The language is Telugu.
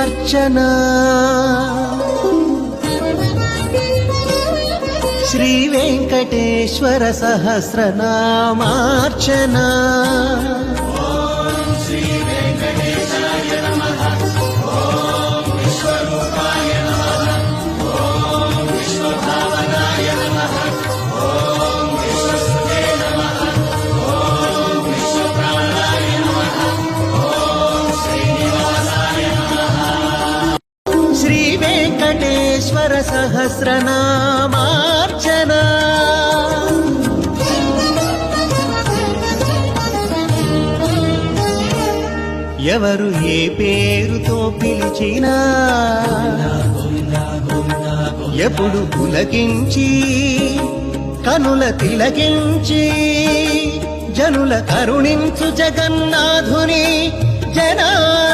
నామార్చనా శ్రీ వెంకటేశ్వర సహస్రనామార్చనా శ్రీ వెంకటేశ్వర సహస్రనామార్చనా ఎవరు ఏ పేరుతో పిలిచినా ఎప్పుడు పులకించి కనుల తిలకించి జనుల కరుణించు జగన్నాథుని జనార్ద